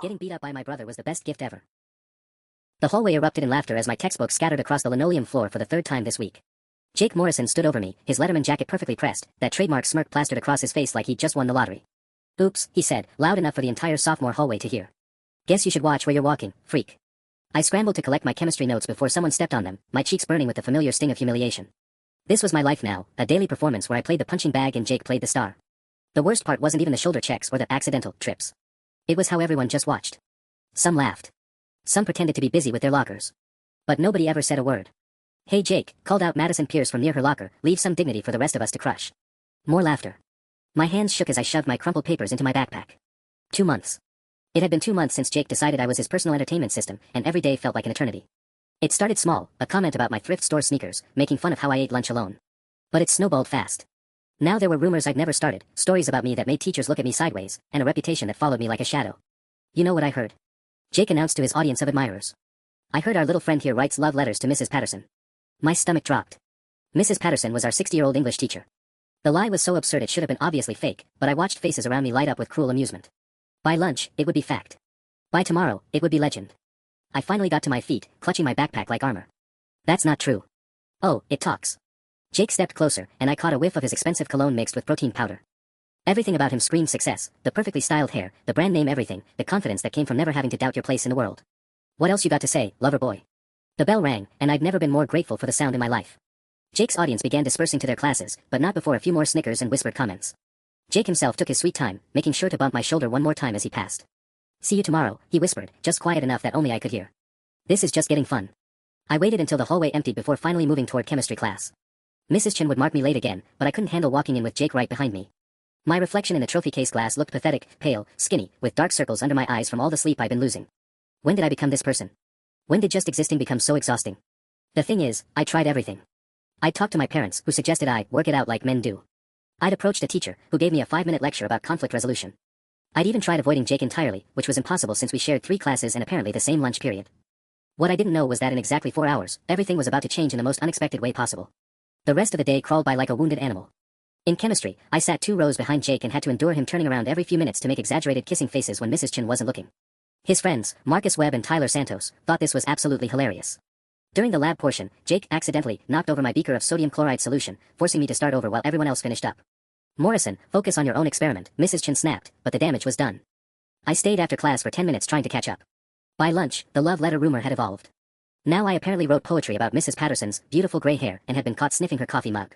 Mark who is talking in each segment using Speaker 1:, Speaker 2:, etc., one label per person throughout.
Speaker 1: Getting beat up by my brother was the best gift ever. The hallway erupted in laughter as my textbooks scattered across the linoleum floor for the third time this week. Jake Morrison stood over me, his Letterman jacket perfectly pressed, that trademark smirk plastered across his face like he'd just won the lottery. "Oops," he said, loud enough for the entire sophomore hallway to hear. "Guess you should watch where you're walking, freak." I scrambled to collect my chemistry notes before someone stepped on them, my cheeks burning with the familiar sting of humiliation. This was my life now, a daily performance where I played the punching bag and Jake played the star. The worst part wasn't even the shoulder checks or the accidental trips. It was how everyone just watched. Some laughed. Some pretended to be busy with their lockers. But nobody ever said a word. "Hey Jake," called out Madison Pierce from near her locker, "leave some dignity for the rest of us to crush." More laughter. My hands shook as I shoved my crumpled papers into my backpack. 2 months. It had been 2 months since Jake decided I was his personal entertainment system, and every day felt like an eternity. It started small, a comment about my thrift store sneakers, making fun of how I ate lunch alone. But it snowballed fast. Now there were rumors I'd never started, stories about me that made teachers look at me sideways, and a reputation that followed me like a shadow. You know what I heard? Jake announced to his audience of admirers. "I heard our little friend here writes love letters to Mrs. Patterson." My stomach dropped. Mrs. Patterson was our 60-year-old English teacher. The lie was so absurd it should have been obviously fake, but I watched faces around me light up with cruel amusement. By lunch, it would be fact. By tomorrow, it would be legend. I finally got to my feet, clutching my backpack like armor. "That's not true." "Oh, it talks." Jake stepped closer, and I caught a whiff of his expensive cologne mixed with protein powder. Everything about him screamed success, the perfectly styled hair, the brand name everything, the confidence that came from never having to doubt your place in the world. "What else you got to say, lover boy?" The bell rang, and I'd never been more grateful for the sound in my life. Jake's audience began dispersing to their classes, but not before a few more snickers and whispered comments. Jake himself took his sweet time, making sure to bump my shoulder one more time as he passed. "See you tomorrow," he whispered, just quiet enough that only I could hear. "This is just getting fun." I waited until the hallway emptied before finally moving toward chemistry class. Mrs. Chen would mark me late again, but I couldn't handle walking in with Jake right behind me. My reflection in the trophy case glass looked pathetic, pale, skinny, with dark circles under my eyes from all the sleep I'd been losing. When did I become this person? When did just existing become so exhausting? The thing is, I tried everything. I'd talked to my parents, who suggested I work it out like men do. I'd approached a teacher, who gave me a 5-minute lecture about conflict resolution. I'd even tried avoiding Jake entirely, which was impossible since we shared 3 classes and apparently the same lunch period. What I didn't know was that in exactly 4 hours, everything was about to change in the most unexpected way possible. The rest of the day crawled by like a wounded animal. In chemistry, I sat 2 rows behind Jake and had to endure him turning around every few minutes to make exaggerated kissing faces when Mrs. Chen wasn't looking. His friends, Marcus Webb and Tyler Santos, thought this was absolutely hilarious. During the lab portion, Jake accidentally knocked over my beaker of sodium chloride solution, forcing me to start over while everyone else finished up. "Morrison, focus on your own experiment," Mrs. Chen snapped, but the damage was done. I stayed after class for 10 minutes trying to catch up. By lunch, the love letter rumor had evolved. Now I apparently wrote poetry about Mrs. Patterson's beautiful gray hair and had been caught sniffing her coffee mug.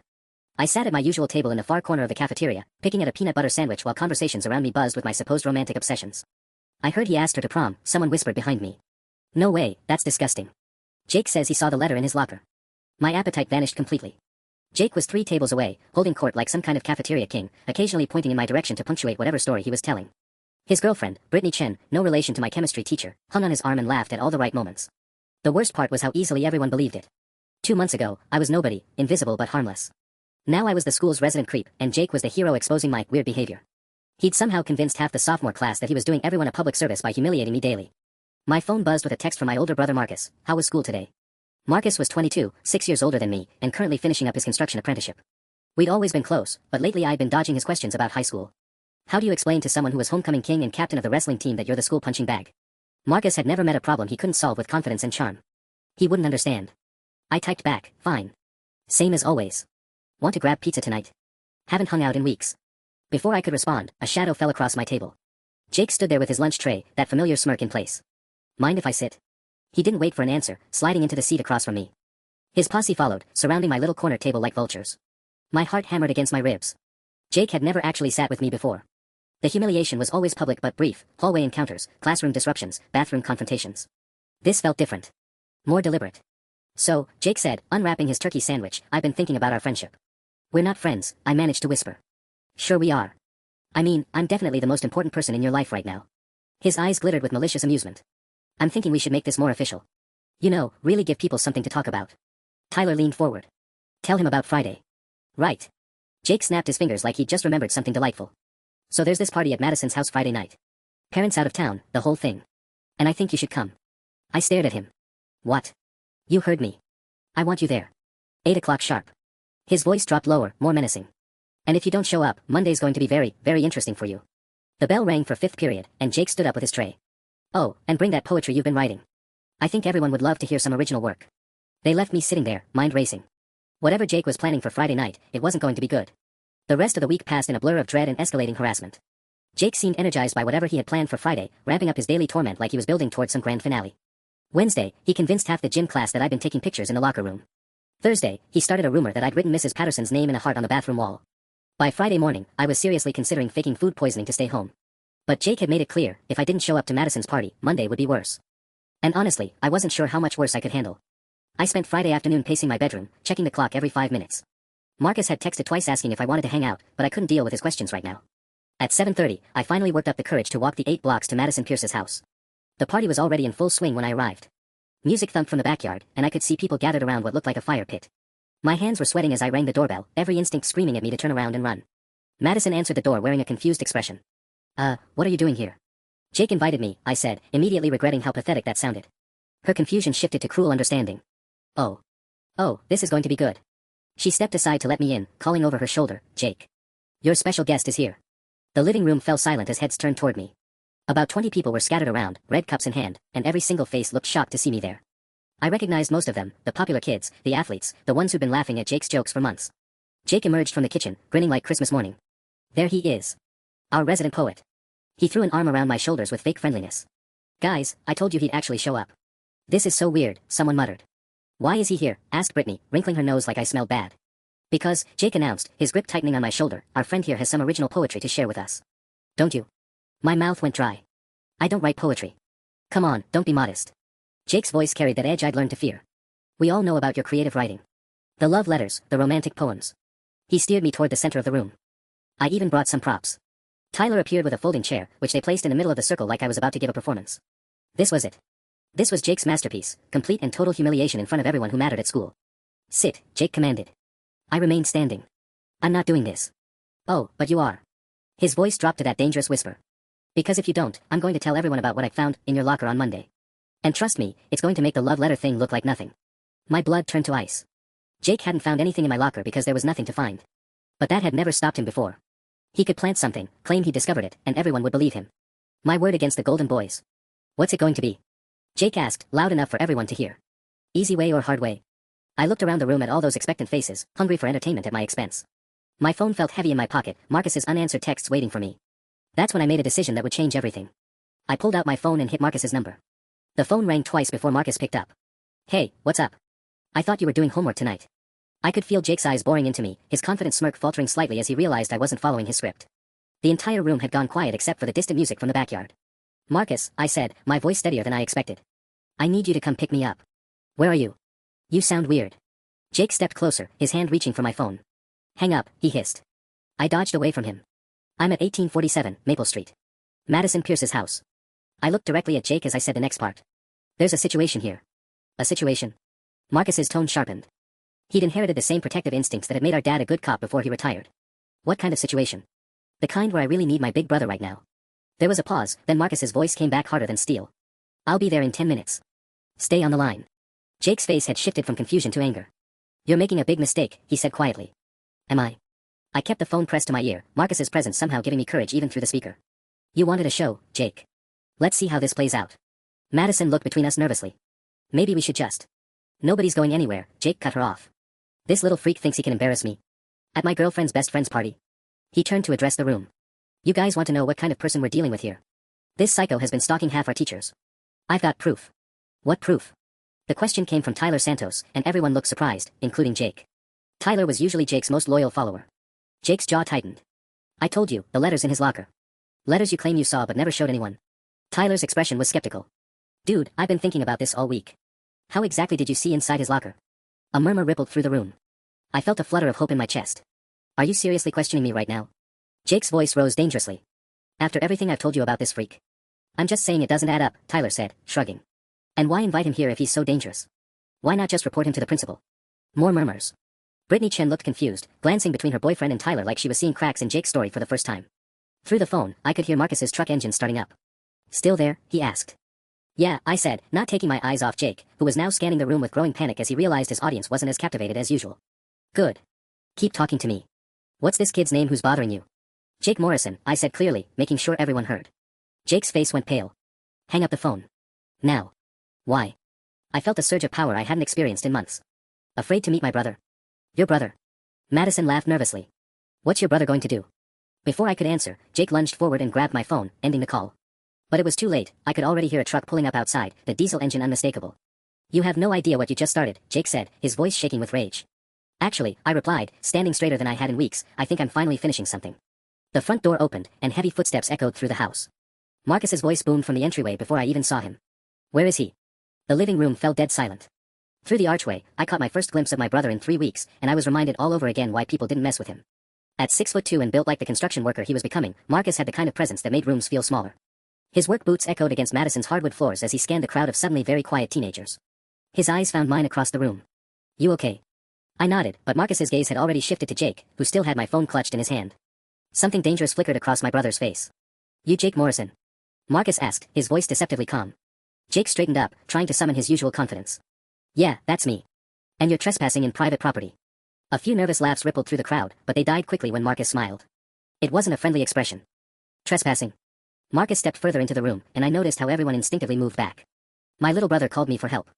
Speaker 1: I sat at my usual table in the far corner of the cafeteria, picking at a peanut butter sandwich while conversations around me buzzed with my supposed romantic obsessions. "I heard he asked her to prom," someone whispered behind me. "No way, that's disgusting." Jake says he saw the letter in his locker. My appetite vanished completely. Jake was 3 tables away, holding court like some kind of cafeteria king, occasionally pointing in my direction to punctuate whatever story he was telling. His girlfriend, Brittany Chen, no relation to my chemistry teacher, hung on his arm and laughed at all the right moments. The worst part was how easily everyone believed it. 2 months ago, I was nobody, invisible but harmless. Now I was the school's resident creep, and Jake was the hero exposing my weird behavior. He'd somehow convinced half the sophomore class that he was doing everyone a public service by humiliating me daily. My phone buzzed with a text from my older brother Marcus. "How was school today?" Marcus was 22, 6 years older than me, and currently finishing up his construction apprenticeship. We'd always been close, but lately I'd been dodging his questions about high school. How do you explain to someone who was homecoming king and captain of the wrestling team that you're the school punching bag? Marcus had never met a problem he couldn't solve with confidence and charm. He wouldn't understand. I typed back, "Fine. Same as always. Want to grab pizza tonight? Haven't hung out in weeks." Before I could respond, a shadow fell across my table. Jake stood there with his lunch tray, that familiar smirk in place. "Mind if I sit?" He didn't wait for an answer, sliding into the seat across from me. His posse followed, surrounding my little corner table like vultures. My heart hammered against my ribs. Jake had never actually sat with me before. The humiliation was always public but brief, hallway encounters, classroom disruptions, bathroom confrontations. This felt different. More deliberate. "So," Jake said, unwrapping his turkey sandwich, "I've been thinking about our friendship." "We're not friends," I managed to whisper. "Sure we are. I mean, I'm definitely the most important person in your life right now." His eyes glittered with malicious amusement. "I'm thinking we should make this more official. You know, really give people something to talk about." Tyler leaned forward. "Tell him about Friday." "Right." Jake snapped his fingers like he'd just remembered something delightful. "So there's this party at Madison's house Friday night. Parents out of town, the whole thing. And I think you should come." I stared at him. "What?" "You heard me. I want you there. 8 o'clock sharp." His voice dropped lower, more menacing. "And if you don't show up, Monday's going to be very, very interesting for you." The bell rang for 5th period, and Jake stood up with his tray. Oh, and bring that poetry you've been writing. I think everyone would love to hear some original work. They left me sitting there, mind racing. Whatever Jake was planning for Friday night, it wasn't going to be good. The rest of the week passed in a blur of dread and escalating harassment. Jake seemed energized by whatever he had planned for Friday, ramping up his daily torment like he was building towards some grand finale. Wednesday, he convinced half the gym class that I'd been taking pictures in the locker room. Thursday, he started a rumor that I'd written Mrs. Patterson's name in a heart on the bathroom wall. By Friday morning, I was seriously considering faking food poisoning to stay home. But Jake had made it clear, if I didn't show up to Madison's party, Monday would be worse. And honestly, I wasn't sure how much worse I could handle. I spent Friday afternoon pacing my bedroom, checking the clock every 5 minutes. Marcus had texted twice asking if I wanted to hang out, but I couldn't deal with his questions right now. At 7:30, I finally worked up the courage to walk the 8 blocks to Madison Pierce's house. The party was already in full swing when I arrived. Music thumped from the backyard, and I could see people gathered around what looked like a fire pit. My hands were sweating as I rang the doorbell, every instinct screaming at me to turn around and run. Madison answered the door wearing a confused expression. What are you doing here? Jake invited me, I said, immediately regretting how pathetic that sounded. Her confusion shifted to cruel understanding. Oh, this is going to be good. She stepped aside to let me in, calling over her shoulder, Jake. Your special guest is here. The living room fell silent as heads turned toward me. About 20 people were scattered around, red cups in hand, and every single face looked shocked to see me there. I recognized most of them, the popular kids, the athletes, the ones who'd been laughing at Jake's jokes for months. Jake emerged from the kitchen, grinning like Christmas morning. There he is. Our resident poet. He threw an arm around my shoulders with fake friendliness. Guys, I told you he'd actually show up. This is so weird, someone muttered. Why is he here? Asked Brittany, wrinkling her nose like I smelled bad. Because, Jake announced, his grip tightening on my shoulder, our friend here has some original poetry to share with us. Don't you? My mouth went dry. I don't write poetry. Come on, don't be modest. Jake's voice carried that edge I'd learned to fear. We all know about your creative writing. The love letters, the romantic poems. He steered me toward the center of the room. I even brought some props. Tyler appeared with a folding chair, which they placed in the middle of the circle like I was about to give a performance. This was it. This was Jake's masterpiece, complete and total humiliation in front of everyone who mattered at school. Sit, Jake commanded. I remained standing. I'm not doing this. Oh, but you are. His voice dropped to that dangerous whisper. Because if you don't, I'm going to tell everyone about what I found in your locker on Monday. And trust me, it's going to make the love letter thing look like nothing. My blood turned to ice. Jake hadn't found anything in my locker because there was nothing to find. But that had never stopped him before. He could plant something, claim he discovered it, and everyone would believe him. My word against the Golden Boys. What's it going to be? Jake asked, loud enough for everyone to hear. Easy way or hard way? I looked around the room at all those expectant faces, hungry for entertainment at my expense. My phone felt heavy in my pocket, Marcus's unanswered texts waiting for me. That's when I made a decision that would change everything. I pulled out my phone and hit Marcus's number. The phone rang twice before Marcus picked up. Hey, what's up? I thought you were doing homework tonight. I could feel Jake's eyes boring into me, his confident smirk faltering slightly as he realized I wasn't following his script. The entire room had gone quiet except for the distant music from the backyard. Marcus, I said, my voice steadier than I expected. I need you to come pick me up. Where are you? You sound weird. Jake stepped closer, his hand reaching for my phone. Hang up, he hissed. I dodged away from him. I'm at 1847, Maple Street. Madison Pierce's house. I looked directly at Jake as I said the next part. There's a situation here. A situation? Marcus's tone sharpened. He'd inherited the same protective instincts that had made our dad a good cop before he retired. What kind of situation? The kind where I really need my big brother right now. There was a pause, then Marcus's voice came back harder than steel. I'll be there in 10 minutes. Stay on the line. Jake's face had shifted from confusion to anger. You're making a big mistake, he said quietly. Am I? I kept the phone pressed to my ear, Marcus's presence somehow giving me courage even through the speaker. You wanted a show, Jake. Let's see how this plays out. Madison looked between us nervously. Maybe we should just. Nobody's going anywhere, Jake cut her off. This little freak thinks he can embarrass me. At my girlfriend's best friend's party. He turned to address the room. You guys want to know what kind of person we're dealing with here? This psycho has been stalking half our teachers. I've got proof. What proof? The question came from Tyler Santos, and everyone looked surprised, including Jake. Tyler was usually Jake's most loyal follower. Jake's jaw tightened. I told you, the letters in his locker. Letters you claim you saw but never showed anyone. Tyler's expression was skeptical. Dude, I've been thinking about this all week. How exactly did you see inside his locker? A murmur rippled through the room. I felt a flutter of hope in my chest. Are you seriously questioning me right now? Jake's voice rose dangerously. After everything I've told you about this freak. I'm just saying it doesn't add up, Tyler said, shrugging. And why invite him here if he's so dangerous? Why not just report him to the principal? More murmurs. Brittany Chen looked confused, glancing between her boyfriend and Tyler like she was seeing cracks in Jake's story for the first time. Through the phone, I could hear Marcus's truck engine starting up. Still there? He asked. Yeah, I said, not taking my eyes off Jake, who was now scanning the room with growing panic as he realized his audience wasn't as captivated as usual. Good. Keep talking to me. What's this kid's name who's bothering you? Jake Morrison, I said clearly, making sure everyone heard. Jake's face went pale. Hang up the phone. Now. Why? I felt a surge of power I hadn't experienced in months. Afraid to meet my brother. Your brother. Madison laughed nervously. What's your brother going to do? Before I could answer, Jake lunged forward and grabbed my phone, ending the call. But it was too late. I could already hear a truck pulling up outside, the diesel engine unmistakable. You have no idea what you just started, Jake said, his voice shaking with rage. Actually, I replied, standing straighter than I had in weeks, I think I'm finally finishing something. The front door opened, and heavy footsteps echoed through the house. Marcus's voice boomed from the entryway before I even saw him. Where is he? The living room fell dead silent. Through the archway, I caught my first glimpse of my brother in 3 weeks, and I was reminded all over again why people didn't mess with him. At 6'2" and built like the construction worker he was becoming, Marcus had the kind of presence that made rooms feel smaller. His work boots echoed against Madison's hardwood floors as he scanned the crowd of suddenly very quiet teenagers. His eyes found mine across the room. You okay? I nodded, but Marcus's gaze had already shifted to Jake, who still had my phone clutched in his hand. Something dangerous flickered across my brother's face. You Jake Morrison? Marcus asked, his voice deceptively calm. Jake straightened up, trying to summon his usual confidence. Yeah, that's me. And you're trespassing in private property. A few nervous laughs rippled through the crowd, but they died quickly when Marcus smiled. It wasn't a friendly expression. Trespassing. Marcus stepped further into the room, and I noticed how everyone instinctively moved back. My little brother called me for help.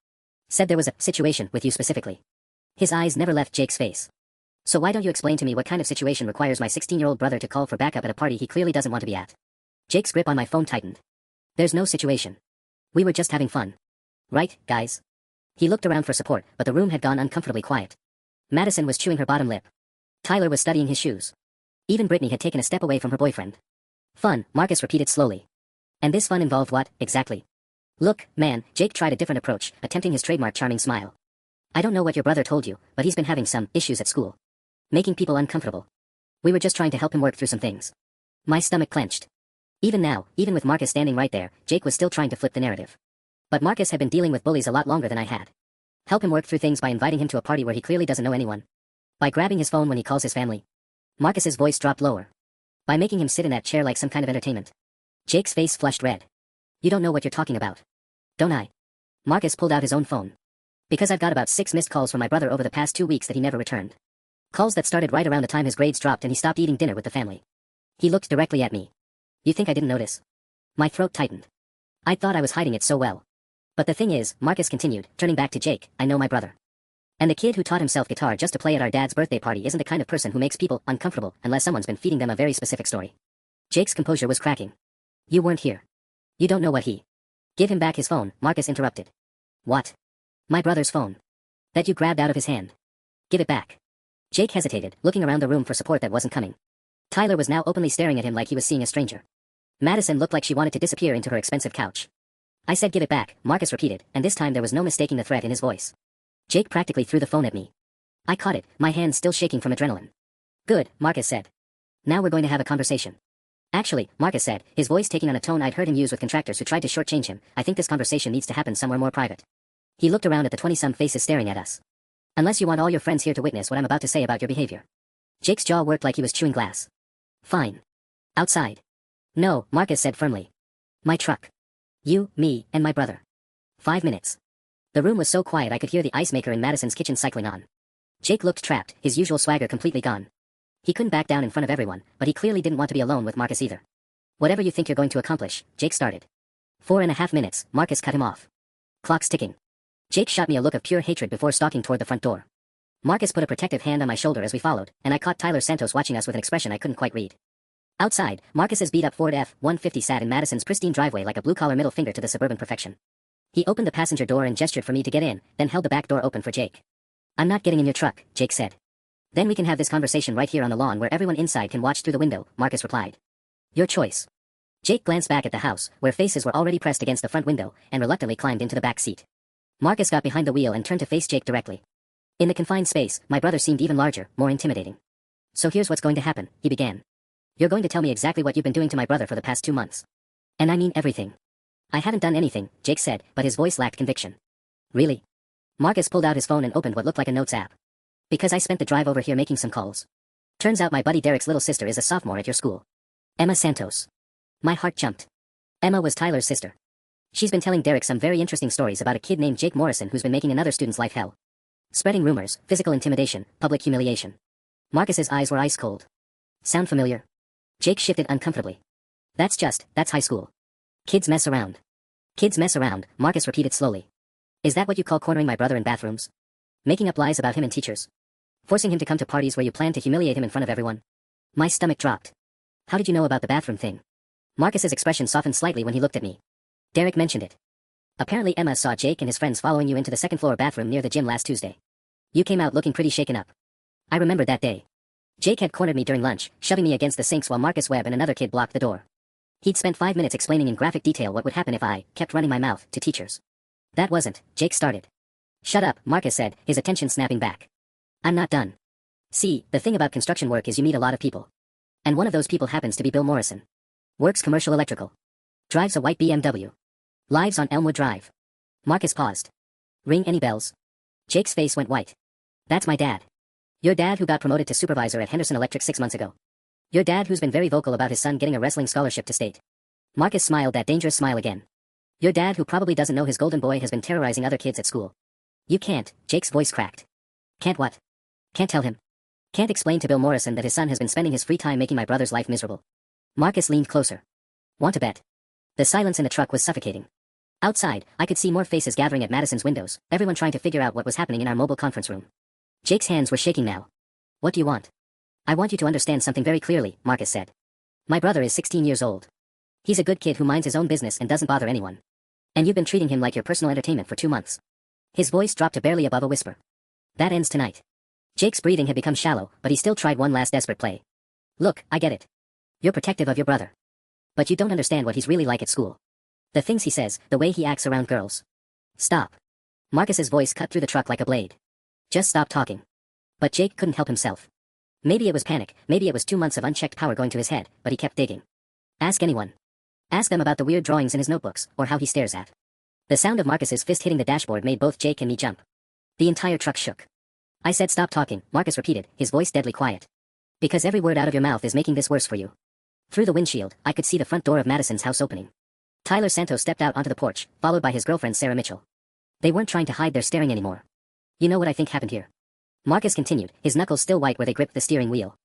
Speaker 1: Said there was a situation with you specifically. His eyes never left Jake's face. So why don't you explain to me what kind of situation requires my 16-year-old brother to call for backup at a party he clearly doesn't want to be at? Jake's grip on my phone tightened. There's no situation. We were just having fun. Right, guys? He looked around for support, but the room had gone uncomfortably quiet. Madison was chewing her bottom lip. Tyler was studying his shoes. Even Brittany had taken a step away from her boyfriend. Fun, Marcus repeated slowly. And this fun involved what, exactly? Look, man, Jake tried a different approach, attempting his trademark charming smile. I don't know what your brother told you, but he's been having some issues at school. Making people uncomfortable. We were just trying to help him work through some things. My stomach clenched. Even now, even with Marcus standing right there, Jake was still trying to flip the narrative. But Marcus had been dealing with bullies a lot longer than I had. Help him work through things by inviting him to a party where he clearly doesn't know anyone. By grabbing his phone when he calls his family. Marcus's voice dropped lower. By making him sit in that chair like some kind of entertainment. Jake's face flushed red. You don't know what you're talking about. Don't I? Marcus pulled out his own phone. Because I've got about 6 missed calls from my brother over the past 2 weeks that he never returned. Calls that started right around the time his grades dropped and he stopped eating dinner with the family. He looked directly at me. You think I didn't notice? My throat tightened. I thought I was hiding it so well. But the thing is, Marcus continued, turning back to Jake, I know my brother. And the kid who taught himself guitar just to play at our dad's birthday party isn't the kind of person who makes people uncomfortable unless someone's been feeding them a very specific story. Jake's composure was cracking. You weren't here. You don't know what he... Give him back his phone, Marcus interrupted. What? My brother's phone. That you grabbed out of his hand. Give it back. Jake hesitated, looking around the room for support that wasn't coming. Tyler was now openly staring at him like he was seeing a stranger. Madison looked like she wanted to disappear into her expensive couch. I said give it back, Marcus repeated, and this time there was no mistaking the threat in his voice. Jake practically threw the phone at me. I caught it, my hands still shaking from adrenaline. Good, Marcus said. Now we're going to have a conversation. Actually, Marcus said, his voice taking on a tone I'd heard him use with contractors who tried to shortchange him, I think this conversation needs to happen somewhere more private. He looked around at the 20-some faces staring at us. Unless you want all your friends here to witness what I'm about to say about your behavior. Jake's jaw worked like he was chewing glass. Fine. Outside. No, Marcus said firmly. My truck. You, me, and my brother. 5 minutes. The room was so quiet I could hear the ice maker in Madison's kitchen cycling on. Jake looked trapped, his usual swagger completely gone. He couldn't back down in front of everyone, but he clearly didn't want to be alone with Marcus either. Whatever you think you're going to accomplish, Jake started. 4.5 minutes, Marcus cut him off. Clock's ticking. Jake shot me a look of pure hatred before stalking toward the front door. Marcus put a protective hand on my shoulder as we followed, and I caught Tyler Santos watching us with an expression I couldn't quite read. Outside, Marcus's beat-up Ford F-150 sat in Madison's pristine driveway like a blue-collar middle finger to the suburban perfection. He opened the passenger door and gestured for me to get in, then held the back door open for Jake. I'm not getting in your truck, Jake said. Then we can have this conversation right here on the lawn where everyone inside can watch through the window, Marcus replied. Your choice. Jake glanced back at the house, where faces were already pressed against the front window, and reluctantly climbed into the back seat. Marcus got behind the wheel and turned to face Jake directly. In the confined space, my brother seemed even larger, more intimidating. So here's what's going to happen, he began. You're going to tell me exactly what you've been doing to my brother for the past 2 months. And I mean everything. I haven't done anything, Jake said, but his voice lacked conviction. Really? Marcus pulled out his phone and opened what looked like a notes app. Because I spent the drive over here making some calls. Turns out my buddy Derek's little sister is a sophomore at your school. Emma Santos. My heart jumped. Emma was Tyler's sister. She's been telling Derek some very interesting stories about a kid named Jake Morrison who's been making another student's life hell. Spreading rumors, physical intimidation, public humiliation. Marcus's eyes were ice cold. Sound familiar? Jake shifted uncomfortably. That's high school. Kids mess around. Kids mess around, Marcus repeated slowly. Is that what you call cornering my brother in bathrooms? Making up lies about him and teachers? Forcing him to come to parties where you plan to humiliate him in front of everyone? My stomach dropped. How did you know about the bathroom thing? Marcus's expression softened slightly when he looked at me. Derek mentioned it. Apparently Emma saw Jake and his friends following you into the second floor bathroom near the gym last Tuesday. You came out looking pretty shaken up. I remember that day. Jake had cornered me during lunch, shoving me against the sinks while Marcus Webb and another kid blocked the door. He'd spent 5 minutes explaining in graphic detail what would happen if I kept running my mouth to teachers. That wasn't, Jake started. Shut up, Marcus said, his attention snapping back. I'm not done. See, the thing about construction work is you meet a lot of people. And one of those people happens to be Bill Morrison. Works commercial electrical. Drives a white BMW. Lives on Elmwood Drive. Marcus paused. Ring any bells? Jake's face went white. That's my dad. Your dad who got promoted to supervisor at Henderson Electric 6 months ago. Your dad who's been very vocal about his son getting a wrestling scholarship to state. Marcus smiled that dangerous smile again. Your dad who probably doesn't know his golden boy has been terrorizing other kids at school. You can't, Jake's voice cracked. Can't what? Can't tell him. Can't explain to Bill Morrison that his son has been spending his free time making my brother's life miserable. Marcus leaned closer. Want to bet? The silence in the truck was suffocating. Outside, I could see more faces gathering at Madison's windows, everyone trying to figure out what was happening in our mobile conference room. Jake's hands were shaking now. What do you want? I want you to understand something very clearly, Marcus said. My brother is 16 years old. He's a good kid who minds his own business and doesn't bother anyone. And you've been treating him like your personal entertainment for 2 months. His voice dropped to barely above a whisper. That ends tonight. Jake's breathing had become shallow, but he still tried one last desperate play. Look, I get it. You're protective of your brother. But you don't understand what he's really like at school. The things he says, the way he acts around girls. Stop. Marcus's voice cut through the truck like a blade. Just stop talking. But Jake couldn't help himself. Maybe it was panic, maybe it was 2 months of unchecked power going to his head, but he kept digging. Ask anyone. Ask them about the weird drawings in his notebooks, or how he stares at. The sound of Marcus's fist hitting the dashboard made both Jake and me jump. The entire truck shook. I said stop talking, Marcus repeated, his voice deadly quiet. Because every word out of your mouth is making this worse for you. Through the windshield, I could see the front door of Madison's house opening. Tyler Santos stepped out onto the porch, followed by his girlfriend Sarah Mitchell. They weren't trying to hide their staring anymore. You know what I think happened here? Marcus continued, his knuckles still white where they gripped the steering wheel.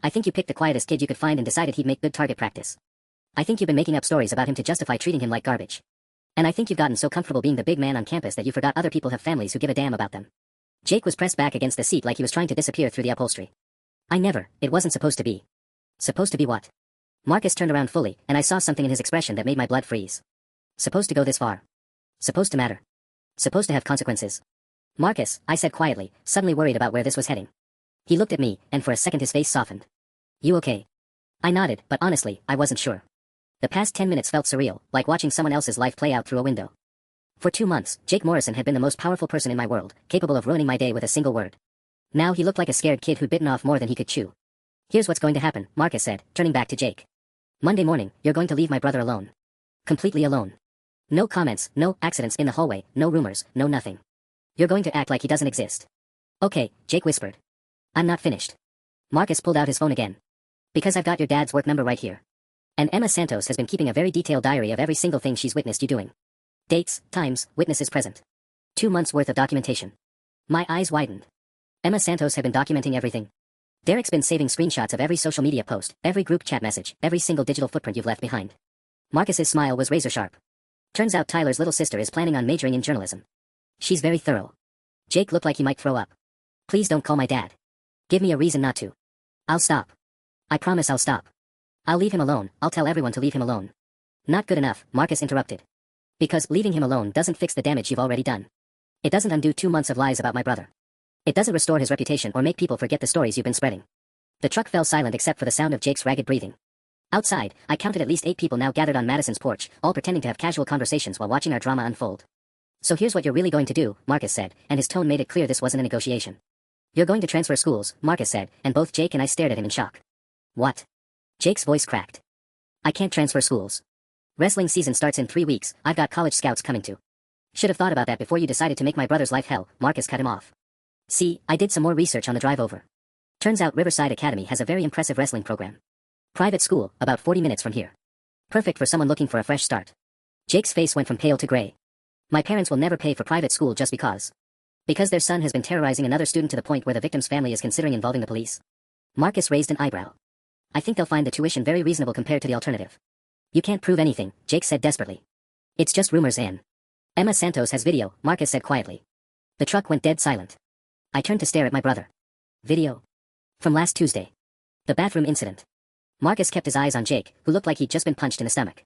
Speaker 1: I think you picked the quietest kid you could find and decided he'd make good target practice. I think you've been making up stories about him to justify treating him like garbage. And I think you've gotten so comfortable being the big man on campus that you forgot other people have families who give a damn about them. Jake was pressed back against the seat like he was trying to disappear through the upholstery. It wasn't supposed to be. Supposed to be what? Marcus turned around fully, and I saw something in his expression that made my blood freeze. Supposed to go this far. Supposed to matter. Supposed to have consequences. Marcus, I said quietly, suddenly worried about where this was heading. He looked at me, and for a second his face softened. You okay? I nodded, but honestly, I wasn't sure. The past 10 minutes felt surreal, like watching someone else's life play out through a window. For 2 months, Jake Morrison had been the most powerful person in my world, capable of ruining my day with a single word. Now he looked like a scared kid who'd bitten off more than he could chew. Here's what's going to happen, Marcus said, turning back to Jake. Monday morning, you're going to leave my brother alone. Completely alone. No comments, no accidents in the hallway, no rumors, no nothing. You're going to act like he doesn't exist. Okay, Jake whispered. I'm not finished. Marcus pulled out his phone again. Because I've got your dad's work number right here. And Emma Santos has been keeping a very detailed diary of every single thing she's witnessed you doing. Dates, times, witnesses present. 2 months worth of documentation. My eyes widened. Emma Santos had been documenting everything. Derek's been saving screenshots of every social media post, every group chat message, every single digital footprint you've left behind. Marcus's smile was razor sharp. Turns out Tyler's little sister is planning on majoring in journalism. She's very thorough. Jake looked like he might throw up. Please don't call my dad. Give me a reason not to. I'll stop. I promise I'll stop. I'll leave him alone, I'll tell everyone to leave him alone. Not good enough, Marcus interrupted. Because leaving him alone doesn't fix the damage you've already done. It doesn't undo 2 months of lies about my brother. It doesn't restore his reputation or make people forget the stories you've been spreading. The truck fell silent except for the sound of Jake's ragged breathing. Outside, I counted at least 8 people now gathered on Madison's porch, all pretending to have casual conversations while watching our drama unfold. So here's what you're really going to do, Marcus said, and his tone made it clear this wasn't a negotiation. You're going to transfer schools, Marcus said, and both Jake and I stared at him in shock. What? Jake's voice cracked. I can't transfer schools. Wrestling season starts in 3 weeks, I've got college scouts coming to. Should have thought about that before you decided to make my brother's life hell, Marcus cut him off. See, I did some more research on the drive over. Turns out Riverside Academy has a very impressive wrestling program. Private school, about 40 minutes from here. Perfect for someone looking for a fresh start. Jake's face went from pale to gray. My parents will never pay for private school just because. Because their son has been terrorizing another student to the point where the victim's family is considering involving the police. Marcus raised an eyebrow. I think they'll find the tuition very reasonable compared to the alternative. You can't prove anything, Jake said desperately. It's just rumors, Anne. Emma Santos has video, Marcus said quietly. The truck went dead silent. I turned to stare at my brother. Video? From last Tuesday. The bathroom incident. Marcus kept his eyes on Jake, who looked like he'd just been punched in the stomach.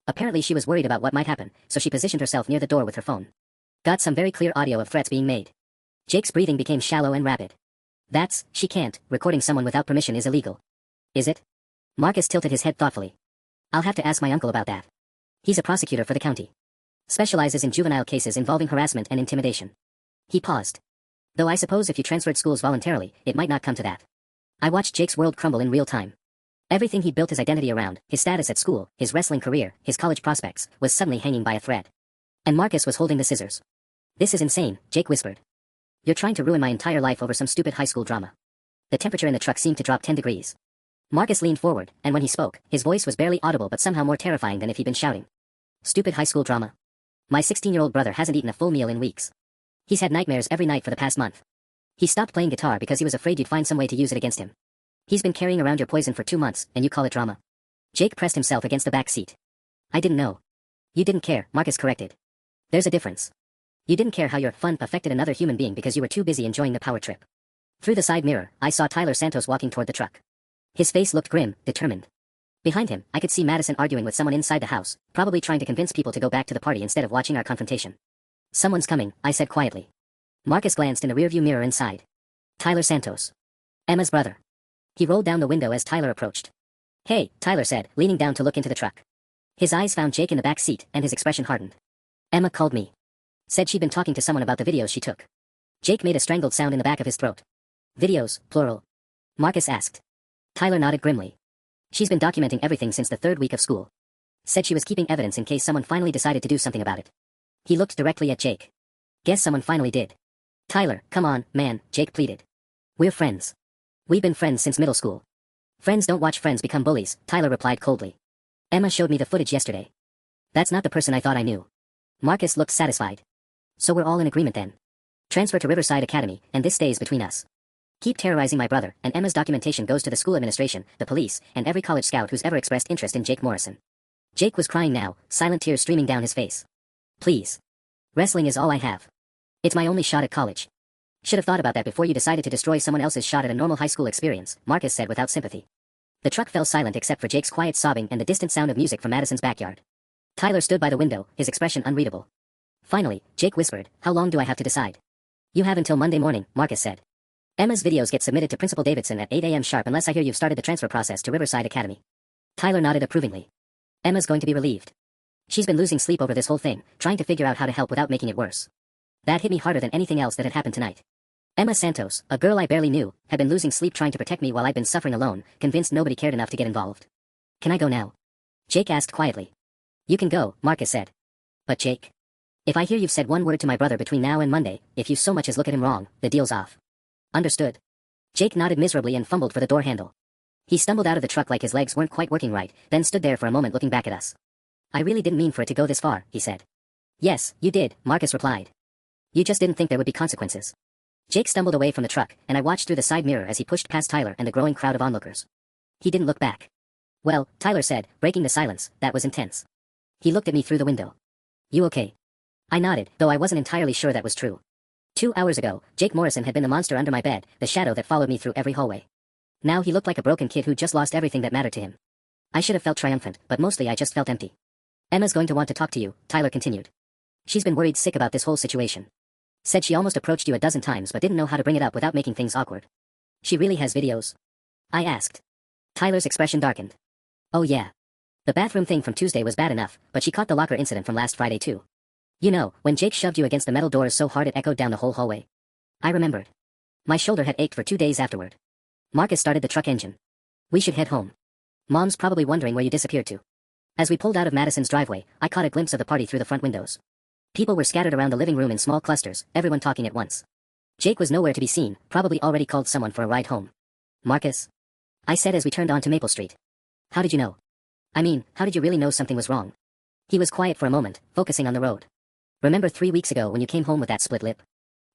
Speaker 1: Apparently she was worried about what might happen, so she positioned herself near the door with her phone. Got some very clear audio of threats being made. Jake's breathing became shallow and rapid. She can't, recording someone without permission is illegal. Is it? Marcus tilted his head thoughtfully. I'll have to ask my uncle about that. He's a prosecutor for the county. Specializes in juvenile cases involving harassment and intimidation. He paused. Though I suppose if you transferred schools voluntarily, it might not come to that. I watched Jake's world crumble in real time. Everything he'd built his identity around, his status at school, his wrestling career, his college prospects, was suddenly hanging by a thread. And Marcus was holding the scissors. This is insane, Jake whispered. You're trying to ruin my entire life over some stupid high school drama. The temperature in the truck seemed to drop 10 degrees. Marcus leaned forward, and when he spoke, his voice was barely audible but somehow more terrifying than if he'd been shouting. Stupid high school drama. My 16-year-old brother hasn't eaten a full meal in weeks. He's had nightmares every night for the past month. He stopped playing guitar because he was afraid you'd find some way to use it against him. He's been carrying around your poison for 2 months, and you call it drama. Jake pressed himself against the back seat. I didn't know. You didn't care, Marcus corrected. There's a difference. You didn't care how your fun affected another human being because you were too busy enjoying the power trip. Through the side mirror, I saw Tyler Santos walking toward the truck. His face looked grim, determined. Behind him, I could see Madison arguing with someone inside the house, probably trying to convince people to go back to the party instead of watching our confrontation. Someone's coming, I said quietly. Marcus glanced in the rearview mirror inside. Tyler Santos. Emma's brother. He rolled down the window as Tyler approached. Hey, Tyler said, leaning down to look into the truck. His eyes found Jake in the back seat, and his expression hardened. Emma called me. Said she'd been talking to someone about the videos she took. Jake made a strangled sound in the back of his throat. Videos, plural. Marcus asked. Tyler nodded grimly. She's been documenting everything since the 3rd week of school. Said she was keeping evidence in case someone finally decided to do something about it. He looked directly at Jake. Guess someone finally did. Tyler, come on, man, Jake pleaded. We're friends. We've been friends since middle school. Friends don't watch friends become bullies, Tyler replied coldly. Emma showed me the footage yesterday. That's not the person I thought I knew. Marcus looked satisfied. So we're all in agreement then. Transfer to Riverside Academy, and this stays between us. Keep terrorizing my brother, and Emma's documentation goes to the school administration, the police, and every college scout who's ever expressed interest in Jake Morrison. Jake was crying now, silent tears streaming down his face. Please. Wrestling is all I have. It's my only shot at college. Should have thought about that before you decided to destroy someone else's shot at a normal high school experience, Marcus said without sympathy. The truck fell silent except for Jake's quiet sobbing and the distant sound of music from Madison's backyard. Tyler stood by the window, his expression unreadable. Finally, Jake whispered, how long do I have to decide? You have until Monday morning, Marcus said. Emma's videos get submitted to Principal Davidson at 8 a.m. sharp unless I hear you've started the transfer process to Riverside Academy. Tyler nodded approvingly. Emma's going to be relieved. She's been losing sleep over this whole thing, trying to figure out how to help without making it worse. That hit me harder than anything else that had happened tonight. Emma Santos, a girl I barely knew, had been losing sleep trying to protect me while I'd been suffering alone, convinced nobody cared enough to get involved. Can I go now? Jake asked quietly. You can go, Marcus said. But Jake. If I hear you've said one word to my brother between now and Monday, if you so much as look at him wrong, the deal's off. Understood. Jake nodded miserably and fumbled for the door handle. He stumbled out of the truck like his legs weren't quite working right, then stood there for a moment looking back at us. I really didn't mean for it to go this far, he said. Yes, you did, Marcus replied. You just didn't think there would be consequences. Jake stumbled away from the truck, and I watched through the side mirror as he pushed past Tyler and the growing crowd of onlookers. He didn't look back. Well, Tyler said, breaking the silence, that was intense. He looked at me through the window. You okay? I nodded, though I wasn't entirely sure that was true. 2 hours ago, Jake Morrison had been the monster under my bed, the shadow that followed me through every hallway. Now he looked like a broken kid who just lost everything that mattered to him. I should have felt triumphant, but mostly I just felt empty. Emma's going to want to talk to you, Tyler continued. She's been worried sick about this whole situation. Said she almost approached you a dozen times but didn't know how to bring it up without making things awkward. She really has videos? I asked. Tyler's expression darkened. Oh yeah. The bathroom thing from Tuesday was bad enough, but she caught the locker incident from last Friday too. You know, when Jake shoved you against the metal doors so hard it echoed down the whole hallway. I remembered. My shoulder had ached for 2 days afterward. Marcus started the truck engine. We should head home. Mom's probably wondering where you disappeared to. As we pulled out of Madison's driveway, I caught a glimpse of the party through the front windows. People were scattered around the living room in small clusters, everyone talking at once. Jake was nowhere to be seen, probably already called someone for a ride home. Marcus? I said as we turned onto Maple Street. How did you know? I mean, how did you really know something was wrong? He was quiet for a moment, focusing on the road. Remember 3 weeks ago when you came home with that split lip?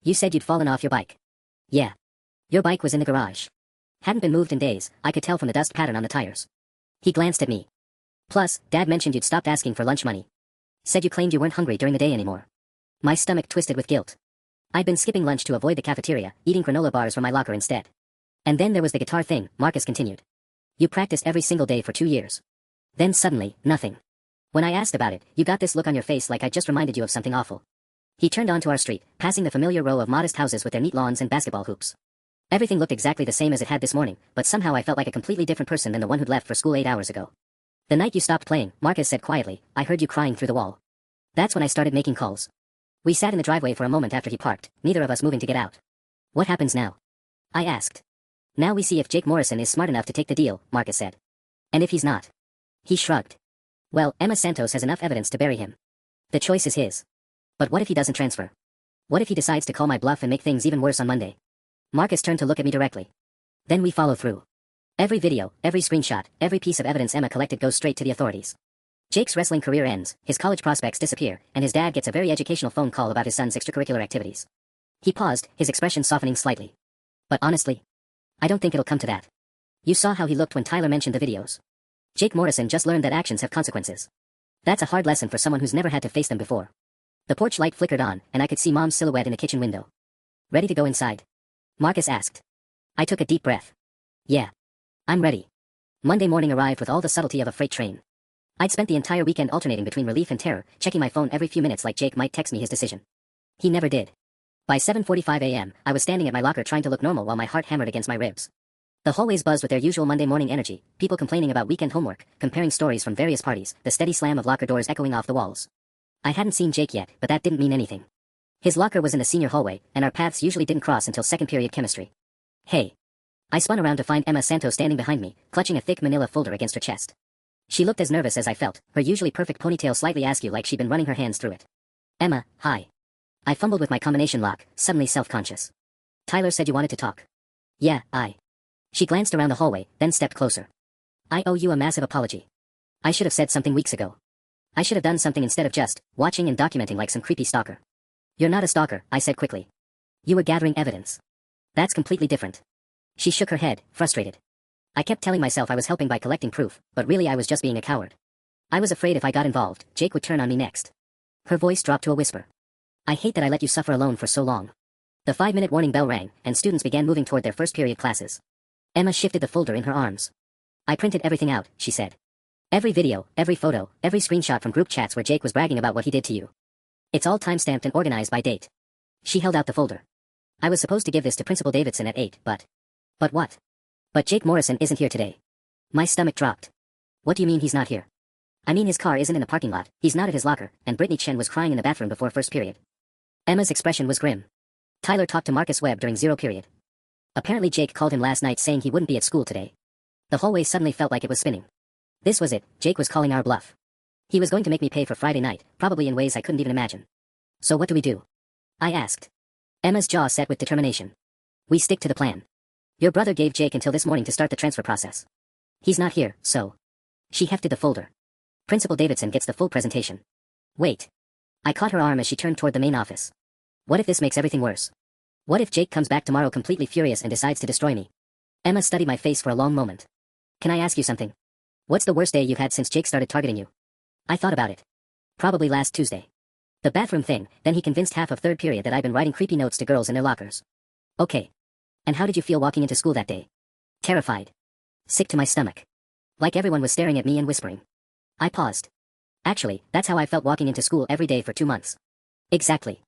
Speaker 1: You said you'd fallen off your bike. Yeah. Your bike was in the garage. Hadn't been moved in days, I could tell from the dust pattern on the tires. He glanced at me. Plus, Dad mentioned you'd stopped asking for lunch money. Said you claimed you weren't hungry during the day anymore. My stomach twisted with guilt. I'd been skipping lunch to avoid the cafeteria, eating granola bars from my locker instead. And then there was the guitar thing, Marcus continued. You practiced every single day for 2 years. Then suddenly, nothing. When I asked about it, you got this look on your face like I just reminded you of something awful. He turned onto our street, passing the familiar row of modest houses with their neat lawns and basketball hoops. Everything looked exactly the same as it had this morning, but somehow I felt like a completely different person than the one who'd left for school 8 hours ago. The night you stopped playing, Marcus said quietly, I heard you crying through the wall. That's when I started making calls. We sat in the driveway for a moment after he parked, neither of us moving to get out. What happens now? I asked. Now we see if Jake Morrison is smart enough to take the deal, Marcus said. And if he's not? He shrugged. Well, Emma Santos has enough evidence to bury him. The choice is his. But what if he doesn't transfer? What if he decides to call my bluff and make things even worse on Monday? Marcus turned to look at me directly. Then we follow through. Every video, every screenshot, every piece of evidence Emma collected goes straight to the authorities. Jake's wrestling career ends, his college prospects disappear, and his dad gets a very educational phone call about his son's extracurricular activities. He paused, his expression softening slightly. But honestly, I don't think it'll come to that. You saw how he looked when Tyler mentioned the videos. Jake Morrison just learned that actions have consequences. That's a hard lesson for someone who's never had to face them before. The porch light flickered on, and I could see Mom's silhouette in the kitchen window. Ready to go inside? Marcus asked. I took a deep breath. Yeah. I'm ready. Monday morning arrived with all the subtlety of a freight train. I'd spent the entire weekend alternating between relief and terror, checking my phone every few minutes like Jake might text me his decision. He never did. By 7:45 a.m., I was standing at my locker trying to look normal while my heart hammered against my ribs. The hallways buzzed with their usual Monday morning energy, people complaining about weekend homework, comparing stories from various parties, the steady slam of locker doors echoing off the walls. I hadn't seen Jake yet, but that didn't mean anything. His locker was in the senior hallway, and our paths usually didn't cross until second period chemistry. Hey. I spun around to find Emma Santos standing behind me, clutching a thick manila folder against her chest. She looked as nervous as I felt, her usually perfect ponytail slightly askew like she'd been running her hands through it. Emma, hi. I fumbled with my combination lock, suddenly self-conscious. Tyler said you wanted to talk. Yeah, She glanced around the hallway, then stepped closer. I owe you a massive apology. I should have said something weeks ago. I should have done something instead of just watching and documenting like some creepy stalker. You're not a stalker, I said quickly. You were gathering evidence. That's completely different. She shook her head, frustrated. I kept telling myself I was helping by collecting proof, but really I was just being a coward. I was afraid if I got involved, Jake would turn on me next. Her voice dropped to a whisper. I hate that I let you suffer alone for so long. The 5-minute warning bell rang, and students began moving toward their first period classes. Emma shifted the folder in her arms. I printed everything out, she said. Every video, every photo, every screenshot from group chats where Jake was bragging about what he did to you. It's all timestamped and organized by date. She held out the folder. I was supposed to give this to Principal Davidson at 8, but what? But Jake Morrison isn't here today. My stomach dropped. What do you mean he's not here? I mean his car isn't in the parking lot, he's not at his locker, and Brittany Chen was crying in the bathroom before first period. Emma's expression was grim. Tyler talked to Marcus Webb during 0 period. Apparently Jake called him last night saying he wouldn't be at school today. The hallway suddenly felt like it was spinning. This was it, Jake was calling our bluff. He was going to make me pay for Friday night, probably in ways I couldn't even imagine. So what do we do? I asked. Emma's jaw set with determination. We stick to the plan. Your brother gave Jake until this morning to start the transfer process. He's not here, so. She hefted the folder. Principal Davidson gets the full presentation. Wait. I caught her arm as she turned toward the main office. What if this makes everything worse? What if Jake comes back tomorrow completely furious and decides to destroy me? Emma studied my face for a long moment. Can I ask you something? What's the worst day you've had since Jake started targeting you? I thought about it. Probably last Tuesday. The bathroom thing, then he convinced half of third period that I'd been writing creepy notes to girls in their lockers. Okay. And how did you feel walking into school that day? Terrified. Sick to my stomach. Like everyone was staring at me and whispering. I paused. Actually, that's how I felt walking into school every day for 2 months. Exactly.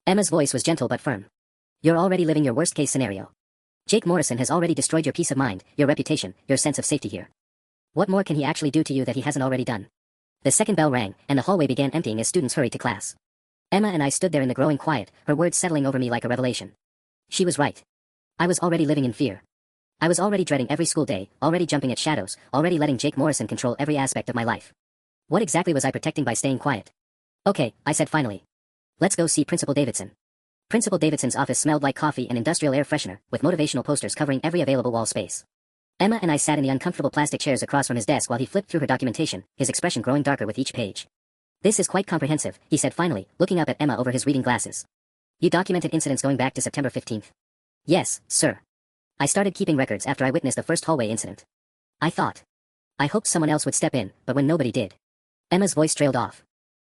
Speaker 1: Emma's voice was gentle but firm. You're already living your worst-case scenario. Jake Morrison has already destroyed your peace of mind, your reputation, your sense of safety here. What more can he actually do to you that he hasn't already done? The second bell rang, and the hallway began emptying as students hurried to class. Emma and I stood there in the growing quiet, her words settling over me like a revelation. She was right. I was already living in fear. I was already dreading every school day, already jumping at shadows, already letting Jake Morrison control every aspect of my life. What exactly was I protecting by staying quiet? Okay, I said finally. Let's go see Principal Davidson. Principal Davidson's office smelled like coffee and industrial air freshener, with motivational posters covering every available wall space. Emma and I sat in the uncomfortable plastic chairs across from his desk while he flipped through her documentation, his expression growing darker with each page. This is quite comprehensive, he said finally, looking up at Emma over his reading glasses. You documented incidents going back to September 15th. Yes, sir. I started keeping records after I witnessed the first hallway incident. I hoped someone else would step in, but when nobody did. Emma's voice trailed off.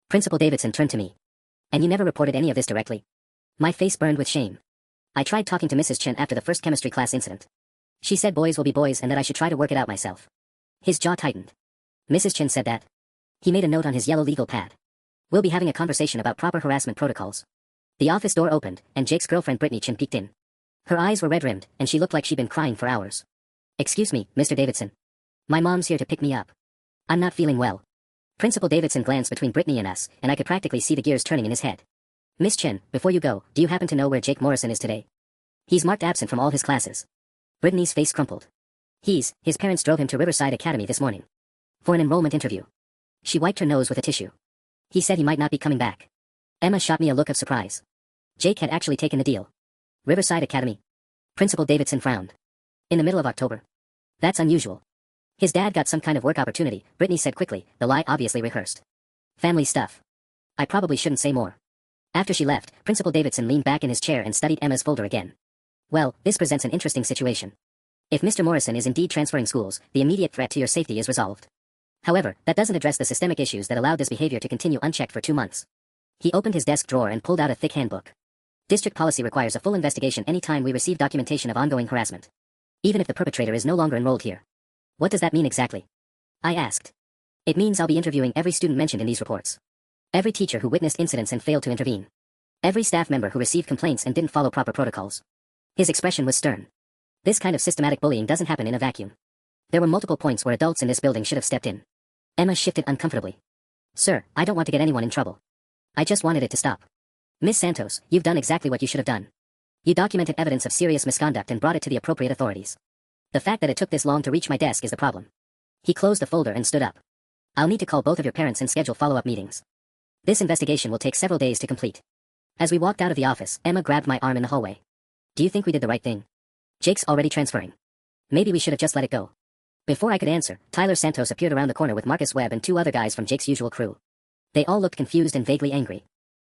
Speaker 1: Principal Davidson turned to me. And you never reported any of this directly? My face burned with shame. I tried talking to Mrs. Chen after the first chemistry class incident. She said boys will be boys and that I should try to work it out myself. His jaw tightened. Mrs. Chen said that. He made a note on his yellow legal pad. We'll be having a conversation about proper harassment protocols. The office door opened, and Jake's girlfriend Brittany Chen peeked in. Her eyes were red-rimmed, and she looked like she'd been crying for hours. Excuse me, Mr. Davidson. My mom's here to pick me up. I'm not feeling well. Principal Davidson glanced between Brittany and us, and I could practically see the gears turning in his head. Miss Chen, before you go, do you happen to know where Jake Morrison is today? He's marked absent from all his classes. Brittany's face crumpled. His parents drove him to Riverside Academy this morning. For an enrollment interview. She wiped her nose with a tissue. He said he might not be coming back. Emma shot me a look of surprise. Jake had actually taken the deal. Riverside Academy. Principal Davidson frowned. In the middle of October. That's unusual. His dad got some kind of work opportunity, Brittany said quickly, the lie obviously rehearsed. Family stuff. I probably shouldn't say more. After she left, Principal Davidson leaned back in his chair and studied Emma's folder again. Well, this presents an interesting situation. If Mr. Morrison is indeed transferring schools, the immediate threat to your safety is resolved. However, that doesn't address the systemic issues that allowed this behavior to continue unchecked for 2 months. He opened his desk drawer and pulled out a thick handbook. District policy requires a full investigation any time we receive documentation of ongoing harassment. Even if the perpetrator is no longer enrolled here. What does that mean exactly? I asked. It means I'll be interviewing every student mentioned in these reports. Every teacher who witnessed incidents and failed to intervene. Every staff member who received complaints and didn't follow proper protocols. His expression was stern. This kind of systematic bullying doesn't happen in a vacuum. There were multiple points where adults in this building should have stepped in. Emma shifted uncomfortably. Sir, I don't want to get anyone in trouble. I just wanted it to stop. Miss Santos, you've done exactly what you should have done. You documented evidence of serious misconduct and brought it to the appropriate authorities. The fact that it took this long to reach my desk is the problem. He closed the folder and stood up. I'll need to call both of your parents and schedule follow-up meetings. This investigation will take several days to complete. As we walked out of the office, Emma grabbed my arm in the hallway. Do you think we did the right thing? Jake's already transferring. Maybe we should have just let it go. Before I could answer, Tyler Santos appeared around the corner with Marcus Webb and 2 other guys from Jake's usual crew. They all looked confused and vaguely angry.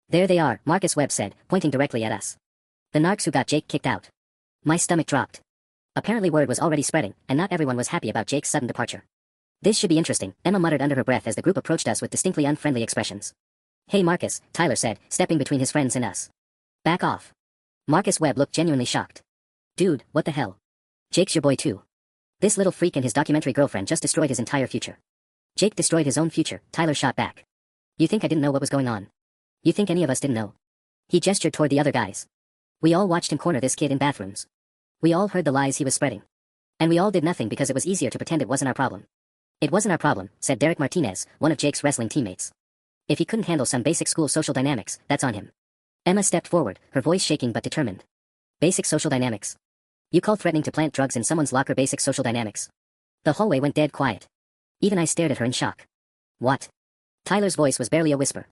Speaker 1: There they are, Marcus Webb said, pointing directly at us. The narcs who got Jake kicked out. My stomach dropped. Apparently word was already spreading, and not everyone was happy about Jake's sudden departure. This should be interesting, Emma muttered under her breath as the group approached us with distinctly unfriendly expressions. Hey Marcus, Tyler said, stepping between his friends and us. Back off. Marcus Webb looked genuinely shocked. Dude, what the hell? Jake's your boy too. This little freak and his documentary girlfriend just destroyed his entire future. Jake destroyed his own future, Tyler shot back. You think I didn't know what was going on? You think any of us didn't know? He gestured toward the other guys. We all watched him corner this kid in bathrooms. We all heard the lies he was spreading. And we all did nothing because it was easier to pretend it wasn't our problem. It wasn't our problem, said Derek Martinez, one of Jake's wrestling teammates. If he couldn't handle some basic school social dynamics, that's on him. Emma stepped forward, her voice shaking but determined. Basic social dynamics. You call threatening to plant drugs in someone's locker basic social dynamics? The hallway went dead quiet. Even I stared at her in shock. What? Tyler's voice was barely a whisper.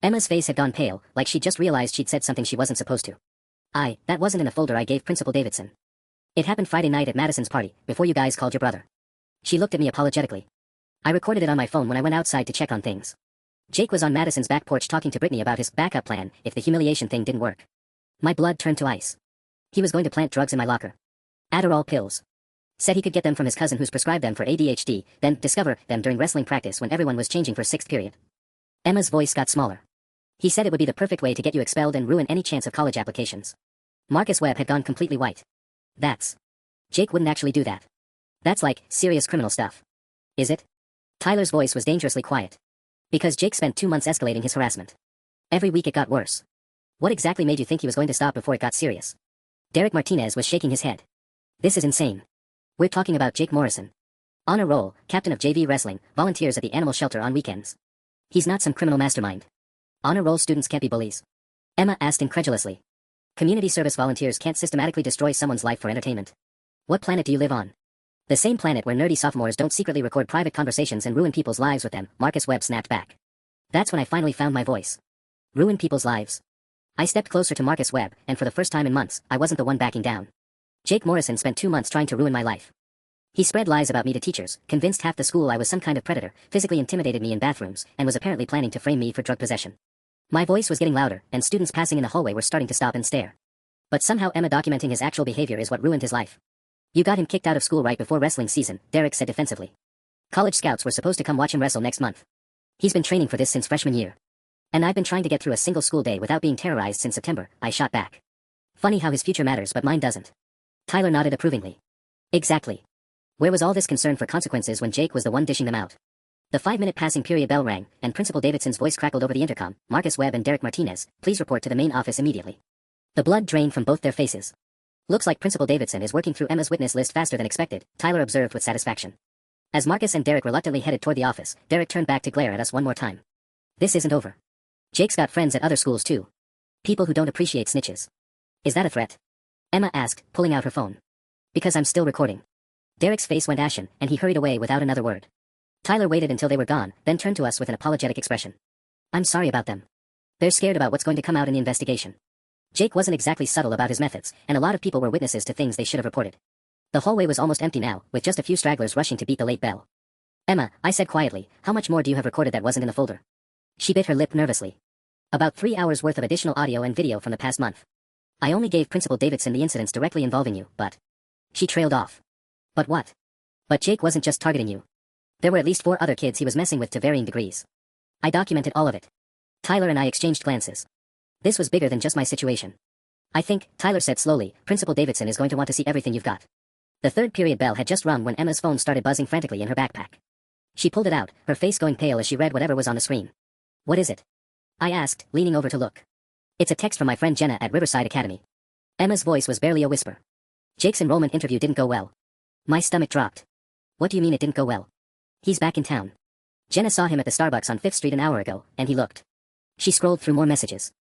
Speaker 1: Emma's face had gone pale, like she'd just realized she'd said something she wasn't supposed to. That wasn't in the folder I gave Principal Davidson. It happened Friday night at Madison's party, before you guys called your brother. She looked at me apologetically. I recorded it on my phone when I went outside to check on things. Jake was on Madison's back porch talking to Brittany about his backup plan if the humiliation thing didn't work. My blood turned to ice. He was going to plant drugs in my locker. Adderall pills. Said he could get them from his cousin who's prescribed them for ADHD, then discover them during wrestling practice when everyone was changing for 6th period. Emma's voice got smaller. He said it would be the perfect way to get you expelled and ruin any chance of college applications. Marcus Webb had gone completely white. Jake wouldn't actually do that. That's like serious criminal stuff. Is it? Tyler's voice was dangerously quiet. Because Jake spent 2 months escalating his harassment. Every week it got worse. What exactly made you think he was going to stop before it got serious? Derek Martinez was shaking his head. This is insane. We're talking about Jake Morrison. Honor roll, captain of JV wrestling, volunteers at the animal shelter on weekends. He's not some criminal mastermind. Honor roll students can't be bullies. Emma asked incredulously. Community service volunteers can't systematically destroy someone's life for entertainment. What planet do you live on? The same planet where nerdy sophomores don't secretly record private conversations and ruin people's lives with them, Marcus Webb snapped back. That's when I finally found my voice. Ruin people's lives. I stepped closer to Marcus Webb, and for the first time in months, I wasn't the one backing down. Jake Morrison spent 2 months trying to ruin my life. He spread lies about me to teachers, convinced half the school I was some kind of predator, physically intimidated me in bathrooms, and was apparently planning to frame me for drug possession. My voice was getting louder, and students passing in the hallway were starting to stop and stare. But somehow Emma documenting his actual behavior is what ruined his life. You got him kicked out of school right before wrestling season, Derek said defensively. College scouts were supposed to come watch him wrestle next month. He's been training for this since freshman year. And I've been trying to get through a single school day without being terrorized since September, I shot back. Funny how his future matters but mine doesn't. Tyler nodded approvingly. Exactly. Where was all this concern for consequences when Jake was the one dishing them out? The 5-minute passing period bell rang, and Principal Davidson's voice crackled over the intercom. Marcus Webb and Derek Martinez, please report to the main office immediately. The blood drained from both their faces. Looks like Principal Davidson is working through Emma's witness list faster than expected, Tyler observed with satisfaction. As Marcus and Derek reluctantly headed toward the office, Derek turned back to glare at us one more time. This isn't over. Jake's got friends at other schools too. People who don't appreciate snitches. Is that a threat? Emma asked, pulling out her phone. Because I'm still recording. Derek's face went ashen, and he hurried away without another word. Tyler waited until they were gone, then turned to us with an apologetic expression. I'm sorry about them. They're scared about what's going to come out in the investigation. Jake wasn't exactly subtle about his methods, and a lot of people were witnesses to things they should have reported. The hallway was almost empty now, with just a few stragglers rushing to beat the late bell. Emma, I said quietly, how much more do you have recorded that wasn't in the folder? She bit her lip nervously. About 3 hours worth of additional audio and video from the past month. I only gave Principal Davidson the incidents directly involving you, but... She trailed off. But what? But Jake wasn't just targeting you. There were at least 4 other kids he was messing with to varying degrees. I documented all of it. Tyler and I exchanged glances. This was bigger than just my situation. I think, Tyler said slowly, Principal Davidson is going to want to see everything you've got. The third period bell had just rung when Emma's phone started buzzing frantically in her backpack. She pulled it out, her face going pale as she read whatever was on the screen. What is it? I asked, leaning over to look. It's a text from my friend Jenna at Riverside Academy. Emma's voice was barely a whisper. Jake's enrollment interview didn't go well. My stomach dropped. What do you mean it didn't go well? He's back in town. Jenna saw him at the Starbucks on 5th Street an hour ago, and he looked. She scrolled through more messages.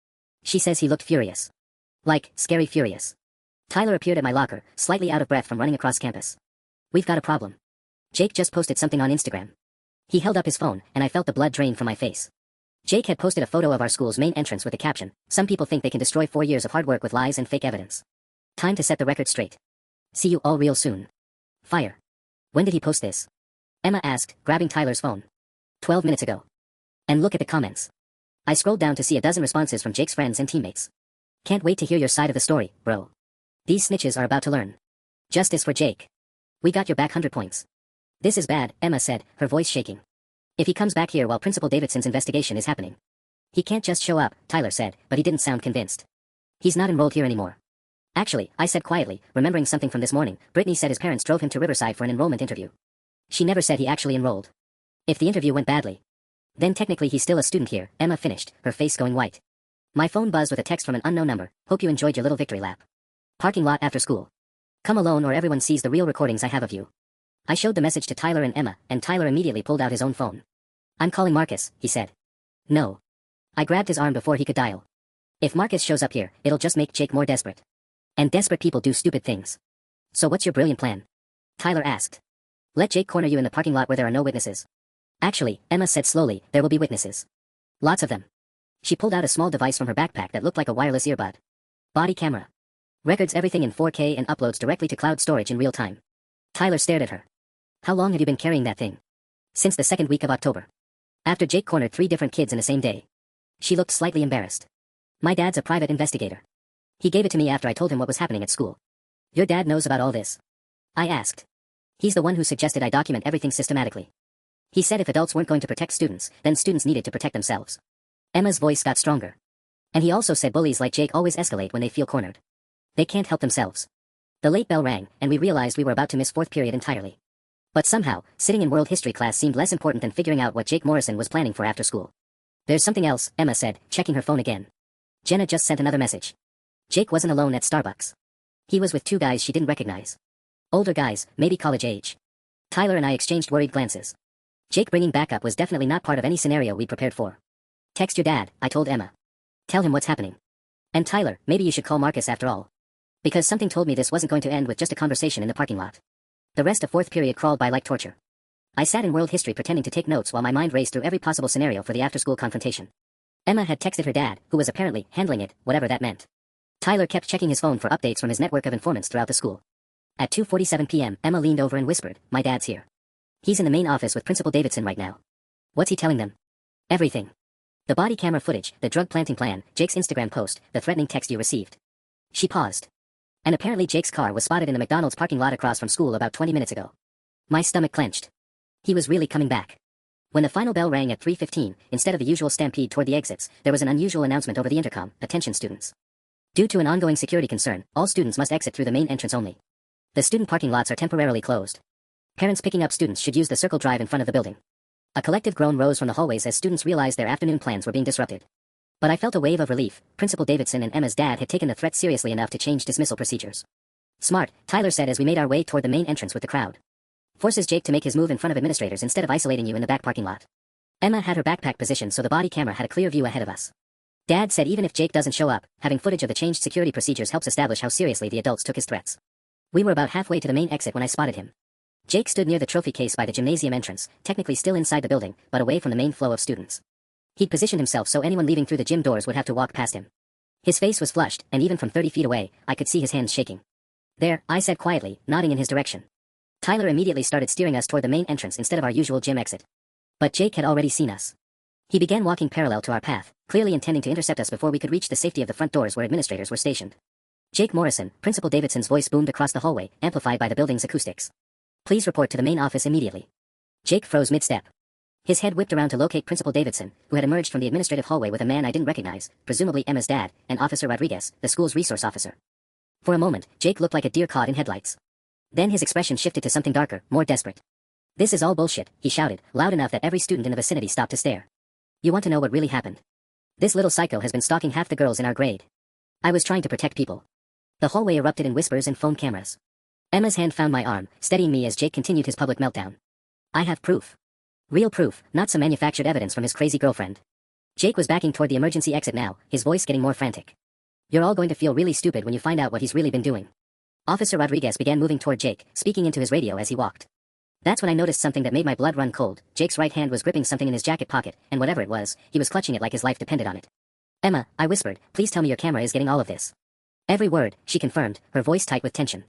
Speaker 1: She says he looked furious. Like, scary furious. Tyler appeared at my locker, slightly out of breath from running across campus. We've got a problem. Jake just posted something on Instagram. He held up his phone, and I felt the blood drain from my face. Jake had posted a photo of our school's main entrance with the caption, some people think they can destroy 4 years of hard work with lies and fake evidence. Time to set the record straight. See you all real soon. Fire. When did he post this? Emma asked, grabbing Tyler's phone. 12 minutes ago. And look at the comments. I scrolled down to see a dozen responses from Jake's friends and teammates. Can't wait to hear your side of the story, bro. These snitches are about to learn. Justice for Jake. We got your back 100 points. This is bad, Emma said, her voice shaking. If he comes back here while Principal Davidson's investigation is happening. He can't just show up, Tyler said, but he didn't sound convinced. He's not enrolled here anymore. Actually, I said quietly, remembering something from this morning, Brittany said his parents drove him to Riverside for an enrollment interview. She never said he actually enrolled. If the interview went badly, then technically he's still a student here, Emma finished, her face going white. My phone buzzed with a text from an unknown number, hope you enjoyed your little victory lap. Parking lot after school. Come alone or everyone sees the real recordings I have of you. I showed the message to Tyler and Emma, and Tyler immediately pulled out his own phone. I'm calling Marcus, he said. No. I grabbed his arm before he could dial. If Marcus shows up here, it'll just make Jake more desperate. And desperate people do stupid things. So what's your brilliant plan? Tyler asked. Let Jake corner you in the parking lot where there are no witnesses. Actually, Emma said slowly, there will be witnesses. Lots of them. She pulled out a small device from her backpack that looked like a wireless earbud. Body camera. Records everything in 4K and uploads directly to cloud storage in real time. Tyler stared at her. How long have you been carrying that thing? Since the 2nd week of October. After Jake cornered 3 different kids in the same day. She looked slightly embarrassed. My dad's a private investigator. He gave it to me after I told him what was happening at school. Your dad knows about all this? I asked. He's the one who suggested I document everything systematically. He said if adults weren't going to protect students, then students needed to protect themselves. Emma's voice got stronger. And he also said bullies like Jake always escalate when they feel cornered. They can't help themselves. The late bell rang, and we realized we were about to miss 4th period entirely. But somehow, sitting in world history class seemed less important than figuring out what Jake Morrison was planning for after school. There's something else, Emma said, checking her phone again. Jenna just sent another message. Jake wasn't alone at Starbucks. He was with 2 guys she didn't recognize. Older guys, maybe college age. Tyler and I exchanged worried glances. Jake bringing backup was definitely not part of any scenario we'd prepared for. Text your dad, I told Emma. Tell him what's happening. And Tyler, maybe you should call Marcus after all. Because something told me this wasn't going to end with just a conversation in the parking lot. The rest of 4th period crawled by like torture. I sat in world history pretending to take notes while my mind raced through every possible scenario for the after-school confrontation. Emma had texted her dad, who was apparently handling it, whatever that meant. Tyler kept checking his phone for updates from his network of informants throughout the school. At 2:47 p.m., Emma leaned over and whispered, my dad's here. He's in the main office with Principal Davidson right now. What's he telling them? Everything. The body camera footage, the drug planting plan, Jake's Instagram post, the threatening text you received. She paused. And apparently Jake's car was spotted in the McDonald's parking lot across from school about 20 minutes ago. My stomach clenched. He was really coming back. When the final bell rang at 3:15, instead of the usual stampede toward the exits, there was an unusual announcement over the intercom, "Attention students. Due to an ongoing security concern, all students must exit through the main entrance only. The student parking lots are temporarily closed. Parents picking up students should use the circle drive in front of the building." A collective groan rose from the hallways as students realized their afternoon plans were being disrupted. But I felt a wave of relief. Principal Davidson and Emma's dad had taken the threat seriously enough to change dismissal procedures. "Smart," Tyler said as we made our way toward the main entrance with the crowd. "Forces Jake to make his move in front of administrators instead of isolating you in the back parking lot." Emma had her backpack positioned so the body camera had a clear view ahead of us. Dad said even if Jake doesn't show up, having footage of the changed security procedures helps establish how seriously the adults took his threats. We were about halfway to the main exit when I spotted him. Jake stood near the trophy case by the gymnasium entrance, technically still inside the building, but away from the main flow of students. He'd positioned himself so anyone leaving through the gym doors would have to walk past him. His face was flushed, and even from 30 feet away, I could see his hands shaking. "There," I said quietly, nodding in his direction. Tyler immediately started steering us toward the main entrance instead of our usual gym exit. But Jake had already seen us. He began walking parallel to our path, clearly intending to intercept us before we could reach the safety of the front doors where administrators were stationed. "Jake Morrison," Principal Davidson's voice boomed across the hallway, amplified by the building's acoustics. "Please report to the main office immediately." Jake froze mid-step. His head whipped around to locate Principal Davidson, who had emerged from the administrative hallway with a man I didn't recognize, presumably Emma's dad, and Officer Rodriguez, the school's resource officer. For a moment, Jake looked like a deer caught in headlights. Then his expression shifted to something darker, more desperate. "This is all bullshit," he shouted, loud enough that every student in the vicinity stopped to stare. "You want to know what really happened? This little psycho has been stalking half the girls in our grade. I was trying to protect people." The hallway erupted in whispers and phone cameras. Emma's hand found my arm, steadying me as Jake continued his public meltdown. "I have proof. Real proof, not some manufactured evidence from his crazy girlfriend." Jake was backing toward the emergency exit now, his voice getting more frantic. "You're all going to feel really stupid when you find out what he's really been doing." Officer Rodriguez began moving toward Jake, speaking into his radio as he walked. That's when I noticed something that made my blood run cold. Jake's right hand was gripping something in his jacket pocket, and whatever it was, he was clutching it like his life depended on it. "Emma," I whispered, "please tell me your camera is getting all of this." "Every word," she confirmed, her voice tight with tension.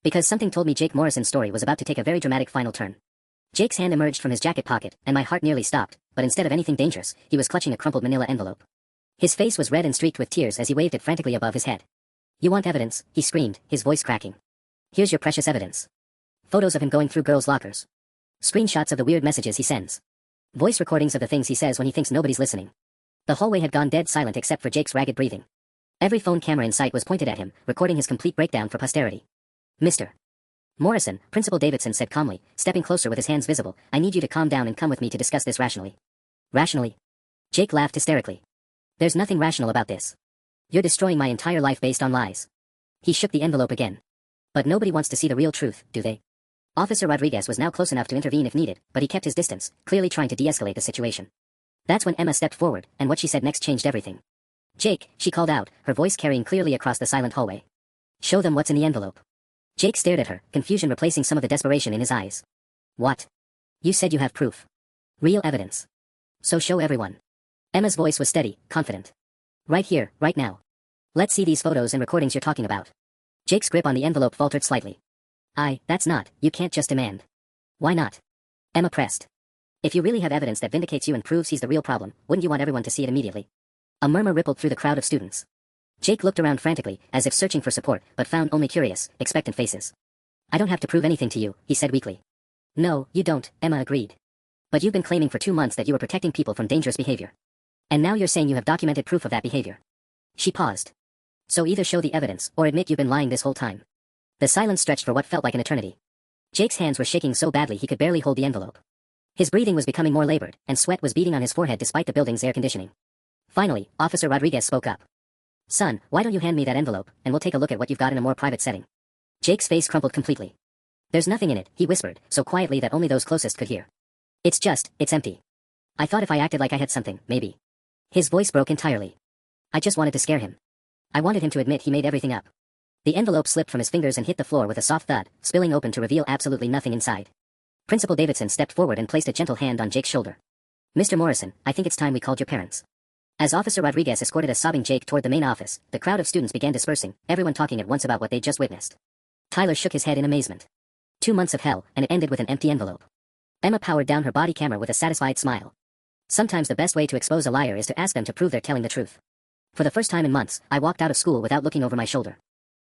Speaker 1: Because something told me Jake Morrison's story was about to take a very dramatic final turn. Jake's hand emerged from his jacket pocket, and my heart nearly stopped, but instead of anything dangerous, he was clutching a crumpled manila envelope. His face was red and streaked with tears as he waved it frantically above his head. "You want evidence?" he screamed, his voice cracking. "Here's your precious evidence. Photos of him going through girls' lockers. Screenshots of the weird messages he sends. Voice recordings of the things he says when he thinks nobody's listening." The hallway had gone dead silent except for Jake's ragged breathing. Every phone camera in sight was pointed at him, recording his complete breakdown for posterity. "Mr. Morrison," Principal Davidson said calmly, stepping closer with his hands visible, "I need you to calm down and come with me to discuss this rationally." "Rationally?" Jake laughed hysterically. "There's nothing rational about this. You're destroying my entire life based on lies." He shook the envelope again. "But nobody wants to see the real truth, do they?" Officer Rodriguez was now close enough to intervene if needed, but he kept his distance, clearly trying to de-escalate the situation. That's when Emma stepped forward, and what she said next changed everything. "Jake," she called out, her voice carrying clearly across the silent hallway. "Show them what's in the envelope." Jake stared at her, confusion replacing some of the desperation in his eyes. "What? You said you have proof. Real evidence. So show everyone." Emma's voice was steady, confident. "Right here, right now. Let's see these photos and recordings you're talking about." Jake's grip on the envelope faltered slightly. That's not, you can't just demand." "Why not?" Emma pressed. "If you really have evidence that vindicates you and proves he's the real problem, wouldn't you want everyone to see it immediately?" A murmur rippled through the crowd of students. Jake looked around frantically, as if searching for support, but found only curious, expectant faces. "I don't have to prove anything to you," he said weakly. "No, you don't," Emma agreed. "But you've been claiming for 2 months that you were protecting people from dangerous behavior. And now you're saying you have documented proof of that behavior." She paused. "So either show the evidence, or admit you've been lying this whole time." The silence stretched for what felt like an eternity. Jake's hands were shaking so badly he could barely hold the envelope. His breathing was becoming more labored, and sweat was beading on his forehead despite the building's air conditioning. Finally, Officer Rodriguez spoke up. "Son, why don't you hand me that envelope, and we'll take a look at what you've got in a more private setting." Jake's face crumpled completely. "There's nothing in it," he whispered, so quietly that only those closest could hear. It's empty. I thought if I acted like I had something, maybe." His voice broke entirely. "I just wanted to scare him. I wanted him to admit he made everything up." The envelope slipped from his fingers and hit the floor with a soft thud, spilling open to reveal absolutely nothing inside. Principal Davidson stepped forward and placed a gentle hand on Jake's shoulder. "Mr. Morrison, I think it's time we called your parents." As Officer Rodriguez escorted a sobbing Jake toward the main office, the crowd of students began dispersing, everyone talking at once about what they'd just witnessed. Tyler shook his head in amazement. 2 months of hell, and it ended with an empty envelope. Emma powered down her body camera with a satisfied smile. Sometimes the best way to expose a liar is to ask them to prove they're telling the truth. For the first time in months, I walked out of school without looking over my shoulder.